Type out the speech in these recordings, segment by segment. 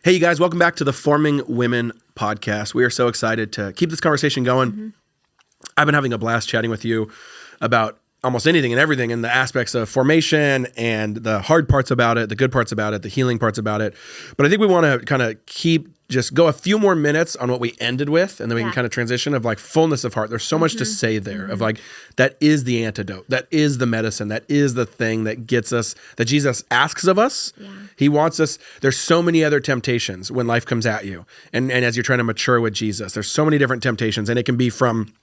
Hey, you guys, welcome back to the Forming Women podcast. We are so excited to keep this conversation going. Mm-hmm. I've been having a blast chatting with you about almost anything and everything in the aspects of formation and the hard parts about it, the good parts about it, the healing parts about it. But I think we want to kind of just go a few more minutes on what we ended with, and then we can kind of transition of like fullness of heart. There's so much to say there of like, that is the antidote. That is the medicine. That is the thing that gets us, that Jesus asks of us. Yeah. He wants us. There's so many other temptations when life comes at you. And as you're trying to mature with Jesus, there's so many different temptations, and it can be from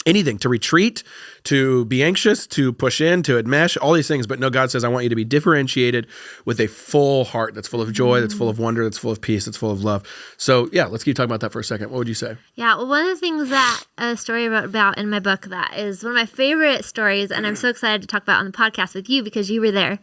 anything, to retreat, to be anxious, to push in, to admesh, all these things. But no, God says, I want you to be differentiated with a full heart that's full of joy, that's full of wonder, that's full of peace, that's full of love. So yeah, let's keep talking about that for a second. What would you say? Yeah, well, one of the things that a story I wrote about in my book that is one of my favorite stories, and I'm so excited to talk about on the podcast with you because you were there,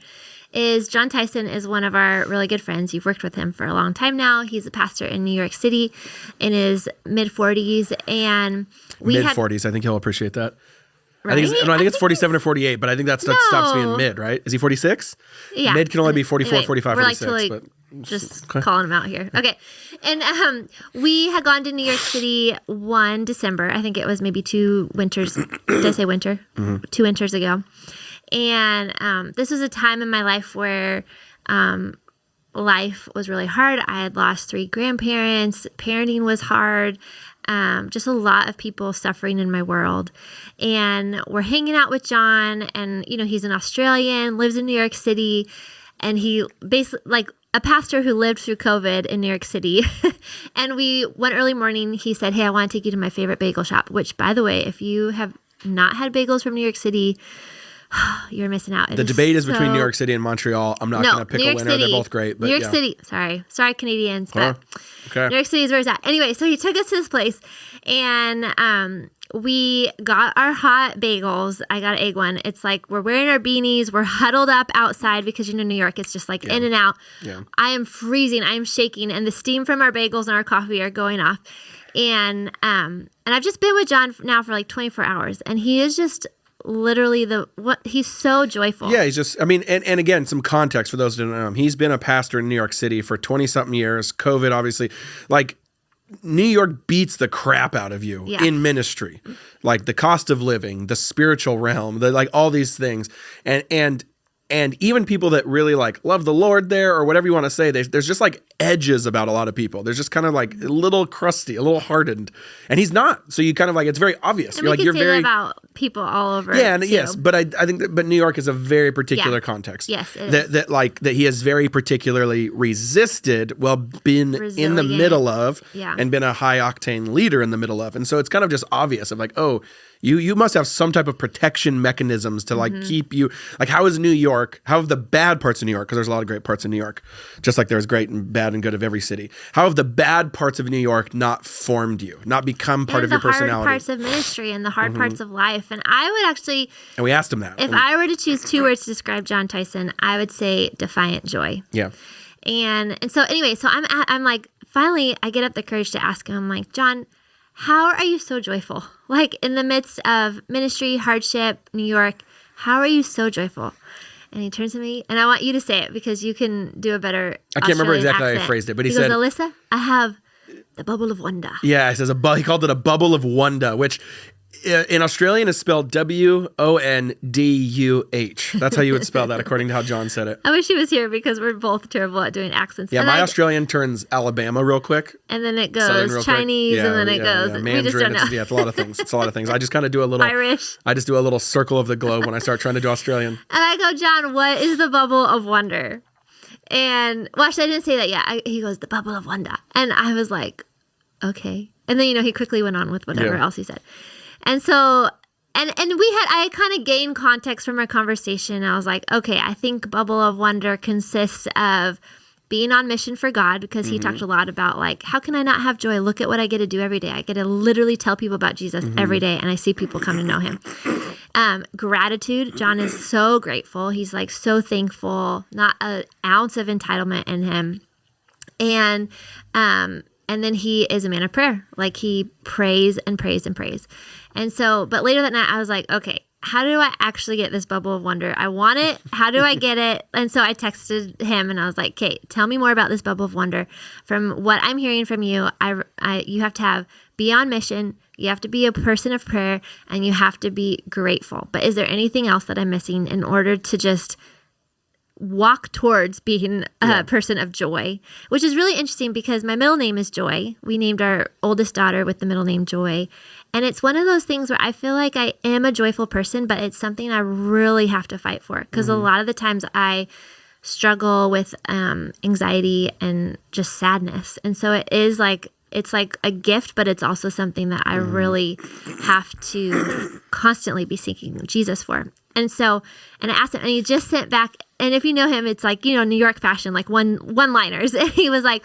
is Jon Tyson is one of our really good friends. You've worked with him for a long time now. He's a pastor in New York City in his mid-40s. And mid-40s, I think he'll appreciate that. Right? I think it's 47 or 48, but I think that stops being mid, right? Is he 46? Yeah. Mid can only be 44, anyway, 45, we're 46. Like but just calling him out here. Okay. And we had gone to New York City one December. I think it was maybe 2 winters. Did I say winter? 2 winters ago. And this was a time in my life where life was really hard. I had lost 3 grandparents. Parenting was hard. Just a lot of people suffering in my world. And we're hanging out with Jon, and, you know, he's an Australian, lives in New York City, and he basically, like a pastor who lived through COVID in New York City. And one early morning, he said, hey, I want to take you to my favorite bagel shop, which, by the way, if you have not had bagels from New York City, you're missing out. The debate is between New York City and Montreal. I'm not going to pick a winner. They're both great. But New York City. Sorry, Canadians. But okay. New York City is where it's at. Anyway, so he took us to this place, and we got our hot bagels. I got an egg one. It's like we're wearing our beanies. We're huddled up outside because, you know, New York, it's just like in and out. Yeah. I am freezing. I am shaking, and the steam from our bagels and our coffee are going off. And I've just been with Jon now for like 24 hours, and he is just literally he's so joyful. Yeah, he's just, I mean, and again, some context for those who don't know him. He's been a pastor in New York City for 20-something years. COVID, obviously. Like, New York beats the crap out of you in ministry. Like, the cost of living, the spiritual realm, like all these things. And even people that really like love the Lord there, or whatever you want to say, there's just like edges about a lot of people. There's just kind of like a little crusty, a little hardened, and he's not. So you kind of like, it's very obvious. And you're that about people all over. Yeah, and yes, but I think but New York is a very particular context. Yes, it is. That he has very particularly resisted, been resilient in the middle of, and been a high octane leader in the middle of, and so it's kind of just obvious of like, oh. You must have some type of protection mechanisms to like keep you, like, how is New York, how have the bad parts of New York, because there's a lot of great parts of New York, just like there's great and bad and good of every city. How have the bad parts of New York not formed you, not become part of your personality? The hard parts of ministry and the hard parts of life. And I would actually, and we asked him that. If I were to choose 2 words to describe Jon Tyson, I would say defiant joy. Yeah. And so anyway, so I'm like, finally I get up the courage to ask him, I'm like, Jon, how are you so joyful? Like, in the midst of ministry, hardship, New York, how are you so joyful? And he turns to me, and I want you to say it because you can do a better I can't remember exactly accent. how I phrased it, but he said, said, Alyssa, I have the bubble of wonder. Yeah, he says he called it a bubble of wonder, which in Australian is spelled W-O-N-D-U-H. That's how you would spell that, according to how Jon said it. I wish he was here because we're both terrible at doing accents. Yeah, my Australian turns Alabama real quick. And then it goes Chinese, and then it goes... Yeah, Mandarin, we just don't know. It's a lot of things. It's a lot of things. I just kind of do a little... Irish. I just do a little circle of the globe when I start trying to do Australian. And I go, Jon, what is the bubble of wonder? And, well, actually, I didn't say that yet. He goes, the bubble of wonder. And I was like, okay. And then, he quickly went on with whatever else he said. And so... And I kind of gained context from our conversation. I was like, okay, I think Bubble of Wonder consists of being on mission for God, because he talked a lot about like, how can I not have joy? Look at what I get to do every day. I get to literally tell people about Jesus every day, and I see people come to know him. Gratitude. Jon is so grateful. He's like so thankful, not an ounce of entitlement in him. And then he is a man of prayer. Like, he prays and prays and prays. And so, but later that night I was like, okay, how do I actually get this bubble of wonder? I want it. How do I get it? And so I texted him and I was like, Kate, tell me more about this bubble of wonder. From what I'm hearing from you, you have to be on mission. You have to be a person of prayer and you have to be grateful. But is there anything else that I'm missing in order to just walk towards being a person of joy, which is really interesting because my middle name is Joy. We named our oldest daughter with the middle name Joy. And it's one of those things where I feel like I am a joyful person, but it's something I really have to fight for because a lot of the times I struggle with anxiety and just sadness. And so it's like a gift, but it's also something that I really have to constantly be seeking Jesus for. And so, and I asked him, and he just sent back, and if you know him, it's like, New York fashion, like one-liners. And he was like,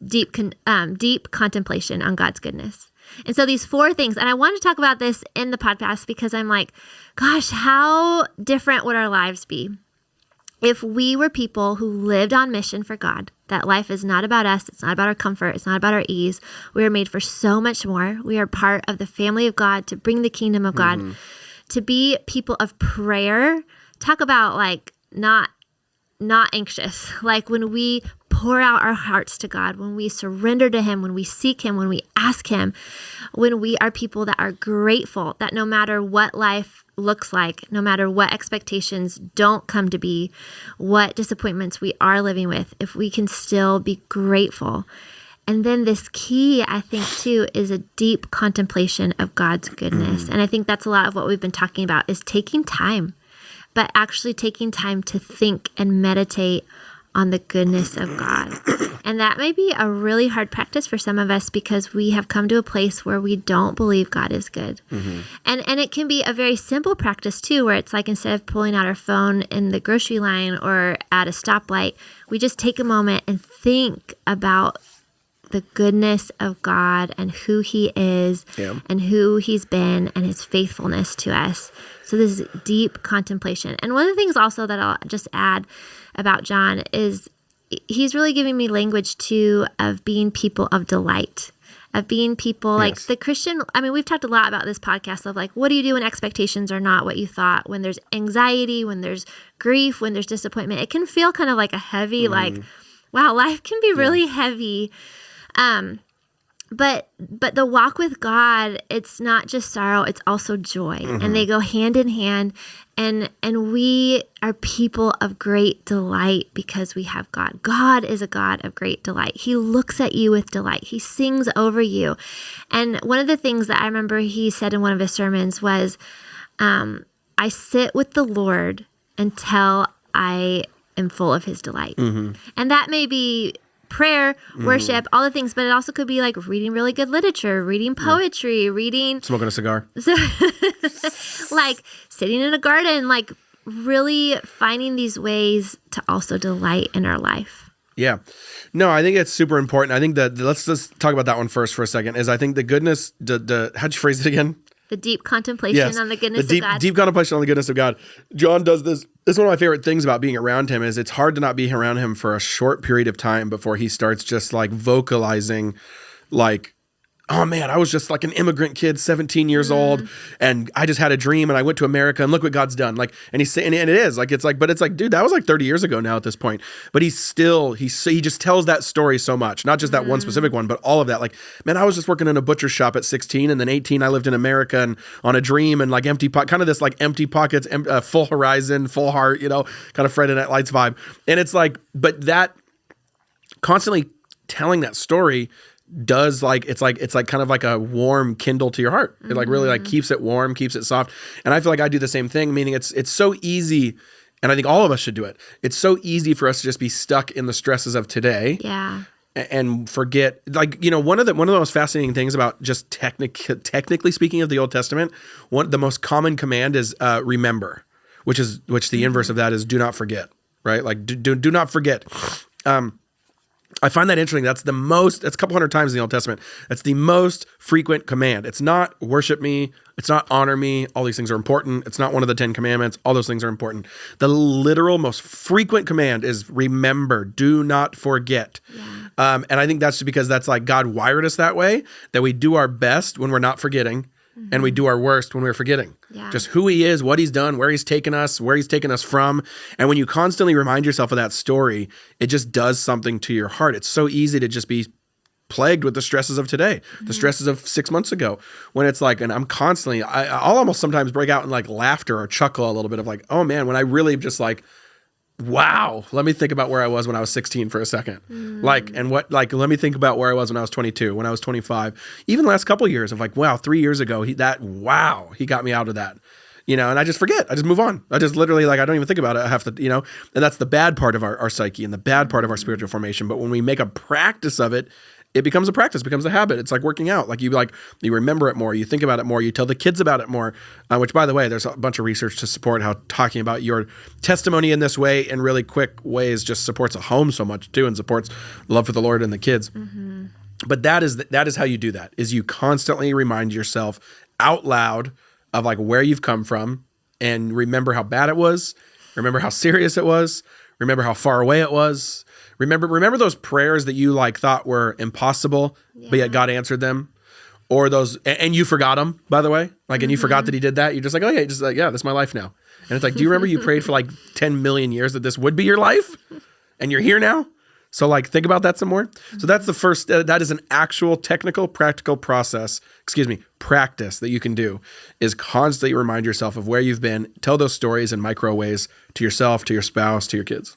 deep contemplation on God's goodness. And so these 4 things, and I wanted to talk about this in the podcast because I'm like, gosh, how different would our lives be if we were people who lived on mission for God, that life is not about us, it's not about our comfort, it's not about our ease. We are made for so much more. We are part of the family of God to bring the kingdom of God, to be people of prayer. Talk about like not anxious. Like when we pour out our hearts to God, when we surrender to Him, when we seek Him, when we ask Him, when we are people that are grateful, that no matter what life looks like, no matter what expectations don't come to be, what disappointments we are living with, if we can still be grateful. And then this key, I think, too, is a deep contemplation of God's goodness. And I think that's a lot of what we've been talking about is taking time, but actually taking time to think and meditate on the goodness of God. And that may be a really hard practice for some of us because we have come to a place where we don't believe God is good. And it can be a very simple practice too, where it's like instead of pulling out our phone in the grocery line or at a stoplight, we just take a moment and think about the goodness of God and who He is and who He's been and His faithfulness to us. So this is deep contemplation. And one of the things also that I'll just add about John is he's really giving me language too of being people of delight, of being people like the Christian. I mean, we've talked a lot about this podcast of like, what do you do when expectations are not what you thought, when there's anxiety, when there's grief, when there's disappointment. It can feel kind of like a heavy, like, wow, life can be really heavy. But the walk with God, it's not just sorrow, it's also joy. And they go hand in hand. And we are people of great delight because we have God. God is a God of great delight. He looks at you with delight. He sings over you. And one of the things that I remember he said in one of his sermons was, I sit with the Lord until I am full of His delight. And that may be prayer, worship, all the things, but it also could be like reading really good literature, reading poetry, reading... Smoking a cigar. Like sitting in a garden, like really finding these ways to also delight in our life. Yeah. No, I think it's super important. I think that, let's just talk about that one first for a second, is I think the goodness, how'd you phrase it again? The deep contemplation on the goodness of God. Deep contemplation on the goodness of God. John does this. This is one of my favorite things about being around him is it's hard to not be around him for a short period of time before he starts just like vocalizing like, oh man, I was just like an immigrant kid, 17 years old, and I just had a dream and I went to America and look what God's done. Like, and he's saying, and it is like, it's like, but it's like, dude, that was like 30 years ago now at this point. But he just tells that story so much, not just that one specific one, but all of that. Like, man, I was just working in a butcher shop at 16, and then 18, I lived in America and on a dream and like kind of this like empty pockets, full horizon, full heart, kind of Friday Night Lights vibe. And it's like, but that constantly telling that story does like it's like kind of like a warm kindle to your heart. It like really like keeps it warm, keeps it soft. And I feel like I do the same thing, meaning it's so easy, and I think all of us should do it. It's so easy for us to just be stuck in the stresses of today. Yeah. And forget, like, one of the most fascinating things about just technically speaking of the Old Testament, the most common command is remember, which the inverse of that is do not forget, right? Like do not forget. I find that interesting. That's a couple hundred times in the Old Testament. That's the most frequent command. It's not worship me. It's not honor me. All these things are important. It's not one of the 10 commandments. All those things are important. The literal most frequent command is remember, do not forget. Yeah. And I think that's just because that's like God wired us that way, that we do our best when we're not forgetting and we do our worst when we're forgetting. Yeah. Just who he is, what he's done, where he's taken us from. And when you constantly remind yourself of that story, it just does something to your heart. It's so easy to just be plagued with the stresses of today, the stresses of 6 months ago, when it's like, and I'm constantly, I'll almost sometimes break out in like laughter or chuckle a little bit of like, oh man, when I really just like, wow, let me think about where I was when I was 16 for a second. Let me think about where I was when I was 22, when I was 25, even the last couple of years of like, wow, 3 years ago, he got me out of that, and I just forget, I just move on. I just literally I don't even think about it. I have to, and that's the bad part of our psyche and the bad part of our spiritual formation. But when we make a practice of it, it becomes a practice, becomes a habit. It's like working out. You remember it more, you think about it more, you tell the kids about it more, which by the way, there's a bunch of research to support how talking about your testimony in this way in really quick ways just supports a home so much too, and supports love for the Lord and the kids. Mm-hmm. But that is how you do that, is you constantly remind yourself out loud of where you've come from, and remember how bad it was, remember how serious it was, remember how far away it was. Remember those prayers that you thought were impossible, but yet God answered them, or those, and you forgot them, by the way, and you forgot that he did that. You're just oh yeah, yeah, that's my life now. And it's do you remember you prayed for 10 million years that this would be your life, and you're here now? So think about that some more. So that's the first, that is an actual technical, practical practice that you can do, is constantly remind yourself of where you've been, tell those stories in micro ways to yourself, to your spouse, to your kids.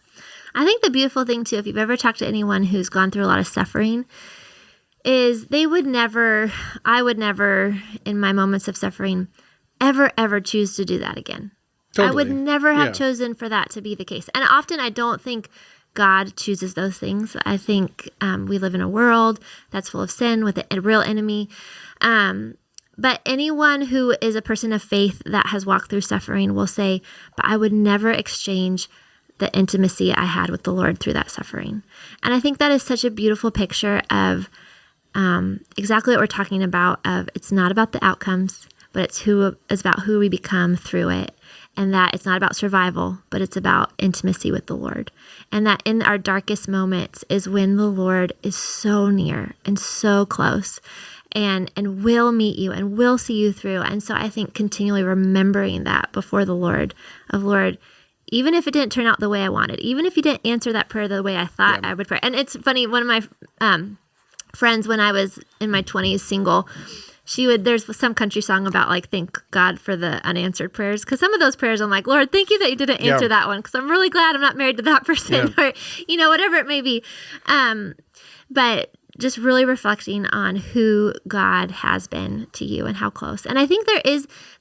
I think the beautiful thing too, if you've ever talked to anyone who's gone through a lot of suffering, is I would never, in my moments of suffering, ever choose to do that again. Totally. I would never have chosen for that to be the case. And often I don't think God chooses those things. I think we live in a world that's full of sin with a real enemy. But anyone who is a person of faith that has walked through suffering will say, but I would never exchange the intimacy I had with the Lord through that suffering. And I think that is such a beautiful picture of exactly what we're talking about, of it's not about the outcomes, but it's about who we become through it. And that it's not about survival, but it's about intimacy with the Lord. And that in our darkest moments is when the Lord is so near and so close, and will meet you and will see you through. And so I think continually remembering that before the Lord, of Lord, even if it didn't turn out the way I wanted, even if you didn't answer that prayer the way I thought I would pray. And it's funny, one of my friends, when I was in my 20s single, there's some country song about thank God for the unanswered prayers. Because some of those prayers, I'm like, Lord, thank you that you didn't answer that one, because I'm really glad I'm not married to that person, or, whatever it may be. But just really reflecting on who God has been to you and how close. And I think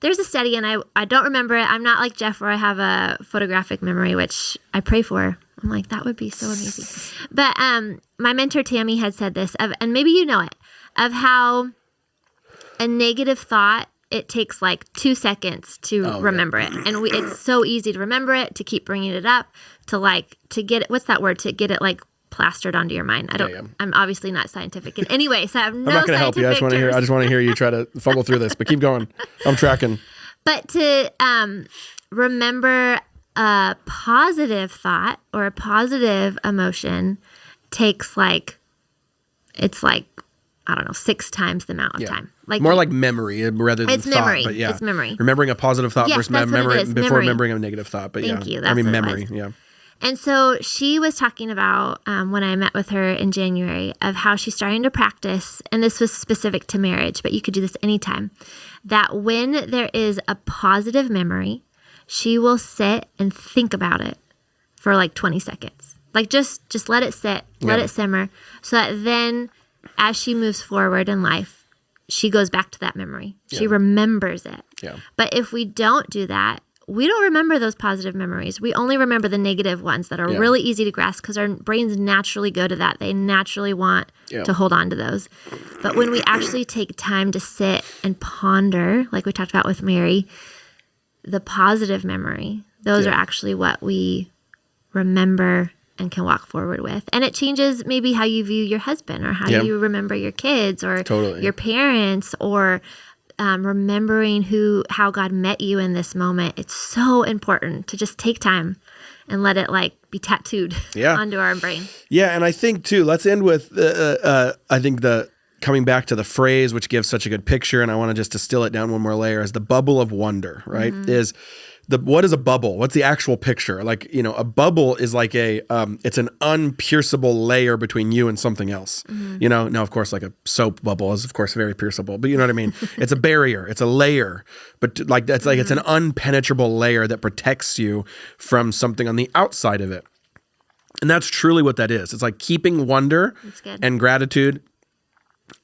there's a study, and I don't remember it. I'm not like Jeff, where I have a photographic memory, which I pray for. I'm like, that would be so amazing. But my mentor Tammy had said this, and maybe you know it, of how a negative thought, it takes 2 seconds to remember it. And it's so easy to remember it, to keep bringing it up, to get it, what's that word, to get it plastered onto your mind. I'm obviously not scientific in any way, so I have no scientific. I'm not going to help you. I just want to hear you try to fumble through this, but keep going. I'm tracking. But to remember a positive thought or a positive emotion takes it's I don't know, 6 times the amount of time. More like memory rather than it's thought. Memory. But it's memory. Remembering a positive thought versus memory before remembering a negative thought. But Thank you. That's memory. Yeah. And so she was talking about, when I met with her in January, of how she's starting to practice, and this was specific to marriage, but you could do this anytime, that when there is a positive memory, she will sit and think about it for 20 seconds. Just let it sit, let it simmer, so that then as she moves forward in life, she goes back to that memory. She remembers it. Yeah. But if we don't do that, we don't remember those positive memories. We only remember the negative ones that are really easy to grasp, because our brains naturally go to that. They naturally want to hold on to those. But when we actually take time to sit and ponder, like we talked about with Mary, the positive memory, those are actually what we remember and can walk forward with. And it changes maybe how you view your husband, or how you remember your kids, or your parents, or remembering how God met you in this moment. It's so important to just take time and let it be tattooed onto our brain. Yeah, and I think too, let's end with I think coming back to the phrase, which gives such a good picture, and I want to just distill it down one more layer, is the bubble of wonder, right? What is a bubble? What's the actual picture? Like, a bubble is like it's an unpierceable layer between you and something else. Now, of course, like a soap bubble is, of course, very pierceable, but you know what I mean? It's a barrier, it's a layer, but it's an unpenetrable layer that protects you from something on the outside of it. And that's truly what that is. It's like keeping wonder and gratitude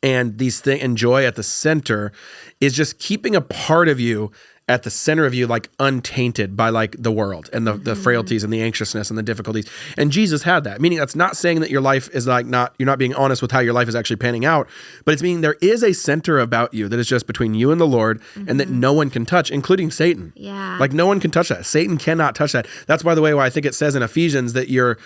and and joy at the center is just keeping a part of you at the center of you, like untainted by like the world and the frailties and the anxiousness and the difficulties. And Jesus had that, meaning that's not saying that your life is like you're not being honest with how your life is actually panning out, but it's meaning there is a center about you that is just between you and the Lord and that no one can touch, including Satan. Yeah. Like no one can touch that. Satan cannot touch that. That's by the way, why I think it says in Ephesians that you're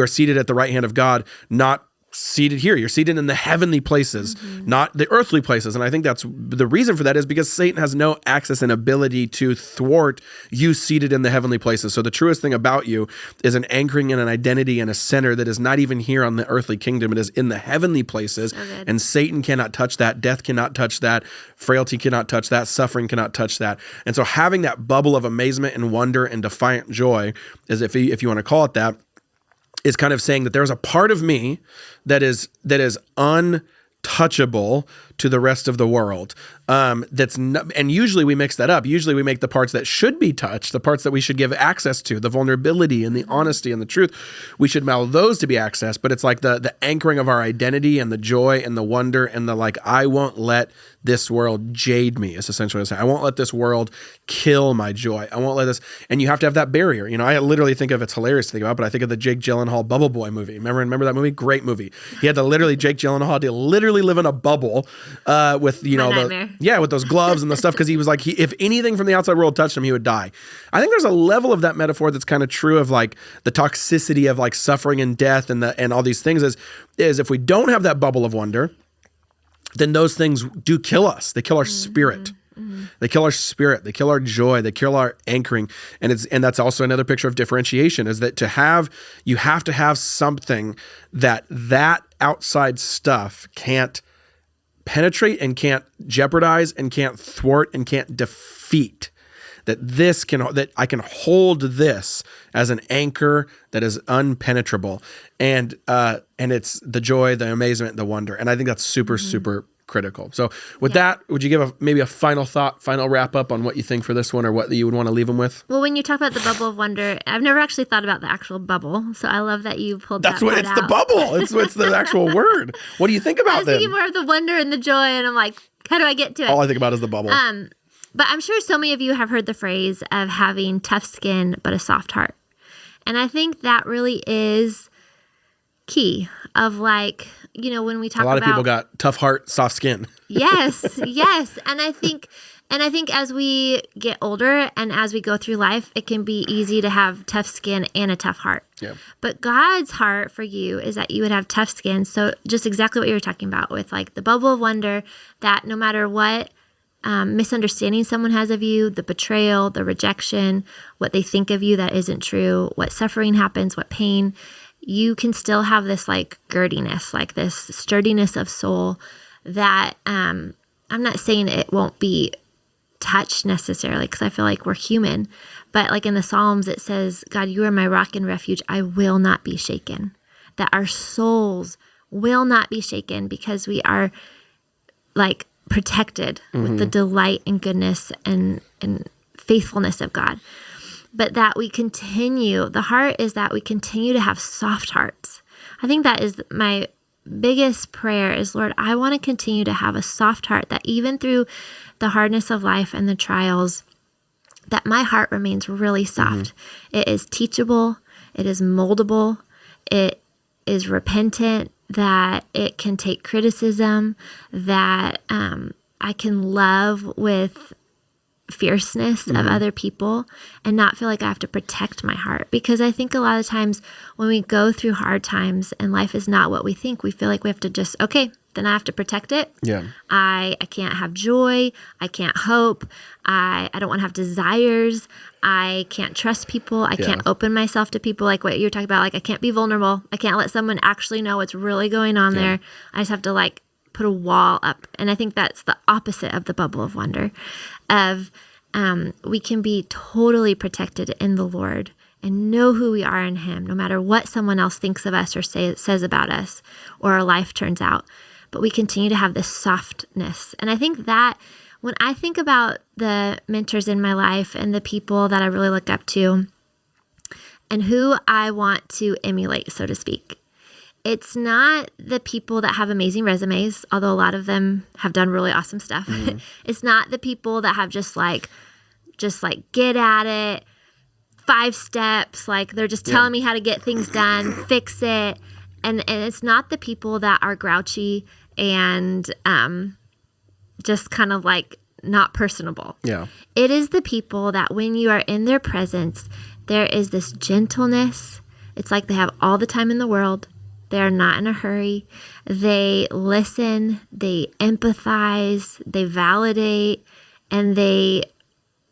seated at the right hand of God, not seated here. You're seated in the heavenly places, not the earthly places. And I think that's the reason for that is because Satan has no access and ability to thwart you seated in the heavenly places. So the truest thing about you is an anchoring in an identity and a center that is not even here on the earthly kingdom. It is in the heavenly places. And Satan cannot touch that. Death cannot touch that. Frailty cannot touch that. Suffering cannot touch that. And so having that bubble of amazement and wonder and defiant joy, is if you want to call it that, is kind of saying that there's a part of me that is untouchable to the rest of the world. That's not, and usually we mix that up. Usually we make the parts that should be touched, the parts that we should give access to, the vulnerability and the honesty and the truth. We should allow those to be accessed, but it's like the anchoring of our identity and the joy and the wonder and the like, I won't let this world jade me, is essentially what I'm saying. I won't let this world kill my joy. I won't let this, and you have to have that barrier. I literally think of, it's hilarious to think about, but I think of the Jake Gyllenhaal Bubble Boy movie. Remember that movie? Great movie. He had to literally, Jake Gyllenhaal had to literally live in a bubble with, with those gloves and the stuff, because he was like, if anything from the outside world touched him, he would die. I think there's a level of that metaphor that's kind of true of like the toxicity of like suffering and death and all these things is if we don't have that bubble of wonder, then those things do kill us. They kill our spirit. They kill our spirit. They kill our joy. They kill our anchoring. And that's also another picture of differentiation, is that you have to have something that outside stuff can't penetrate and can't jeopardize and can't thwart and can't defeat. That I can hold this as an anchor that is unpenetrable, and it's the joy, the amazement, the wonder, and I think that's super super critical. So with that, would you give maybe a final thought, final wrap up on what you think for this one, or what you would want to leave them with? Well, when you talk about the bubble of wonder, I've never actually thought about the actual bubble, so I love that you pulled that part out. It's the bubble. It's the actual word. What do you think about that? I was thinking more of the wonder and the joy, and I'm like, how do I get to it? All I think about is the bubble. But I'm sure so many of you have heard the phrase of having tough skin but a soft heart. And I think that really is key of like, when we talk about... A lot of people got tough heart, soft skin. Yes. And I think as we get older and as we go through life, it can be easy to have tough skin and a tough heart. Yeah. But God's heart for you is that you would have tough skin. So just exactly what you were talking about with like the bubble of wonder, that no matter what misunderstanding someone has of you, the betrayal, the rejection, what they think of you that isn't true, what suffering happens, what pain, you can still have this like girdiness, like this sturdiness of soul that I'm not saying it won't be touched necessarily, because I feel like we're human, but like in the Psalms it says, God, you are my rock and refuge, I will not be shaken. That our souls will not be shaken because we are like protected with the delight and goodness and faithfulness of God. But that we continue, the heart is that we continue to have soft hearts. I think that is my biggest prayer is, Lord, I want to continue to have a soft heart, that even through the hardness of life and the trials, that my heart remains really soft. It is teachable. It is moldable. It is repentant, that it can take criticism, that I can love with fierceness of other people and not feel like I have to protect my heart. Because I think a lot of times when we go through hard times and life is not what we think, we feel like we have to just, then I have to protect it. Yeah. I can't have joy. I can't hope. I don't want to have desires. I can't trust people. I can't open myself to people, like what you're talking about. Like I can't be vulnerable. I can't let someone actually know what's really going on there. I just have to like put a wall up. And I think that's the opposite of the bubble of wonder, of we can be totally protected in the Lord and know who we are in him, no matter what someone else thinks of us or says about us or our life turns out. But we continue to have this softness. And I think that when I think about the mentors in my life and the people that I really look up to and who I want to emulate, so to speak, it's not the people that have amazing resumes, although a lot of them have done really awesome stuff. Mm-hmm. It's not the people that have just like get at it, 5 steps, like they're just telling me how to get things done, fix it. And it's not the people that are grouchy and just kind of like not personable. Yeah. It is the people that when you are in their presence, there is this gentleness. It's like they have all the time in the world. They are not in a hurry. They listen, they empathize, they validate, and they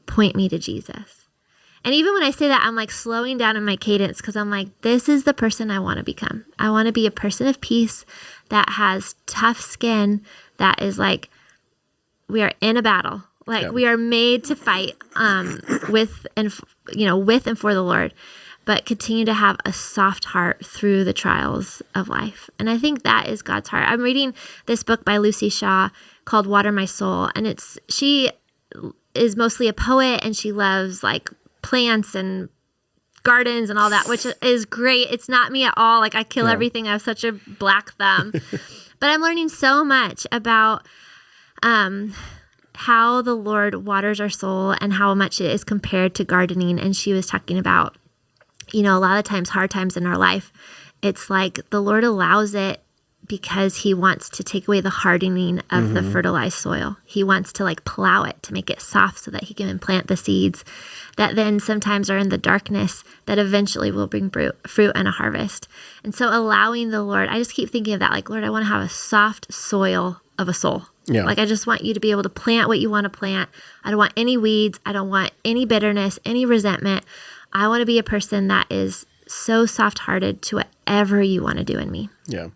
point me to Jesus. And even when I say that, I'm like slowing down in my cadence because I'm like, this is the person I want to become. I want to be a person of peace that has tough skin, that is like, we are in a battle. Like we are made to fight with and for the Lord, but continue to have a soft heart through the trials of life. And I think that is God's heart. I'm reading this book by Lucy Shaw called Water My Soul. And she is mostly a poet and she loves like plants and gardens and all that, which is great. It's not me at all. Like I kill everything. I have such a black thumb, but I'm learning so much about how the Lord waters our soul and how much it is compared to gardening. And she was talking about, a lot of times, hard times in our life, it's like the Lord allows it because he wants to take away the hardening of the fertilized soil. He wants to like plow it to make it soft so that he can implant the seeds that then sometimes are in the darkness that eventually will bring fruit and a harvest. And so allowing the Lord, I just keep thinking of that, like, Lord, I want to have a soft soil of a soul. Yeah. Like I just want you to be able to plant what you want to plant. I don't want any weeds. I don't want any bitterness, any resentment. I want to be a person that is so soft-hearted to whatever you want to do in me. Yeah.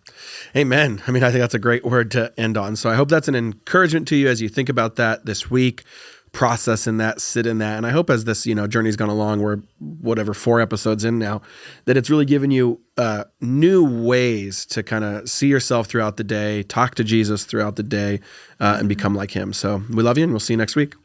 Amen. I mean, I think that's a great word to end on. So I hope that's an encouragement to you as you think about that this week, process in that, sit in that. And I hope as this, journey's gone along, we're 4 episodes in now, that it's really given you new ways to kind of see yourself throughout the day, talk to Jesus throughout the day, and become like him. So we love you and we'll see you next week.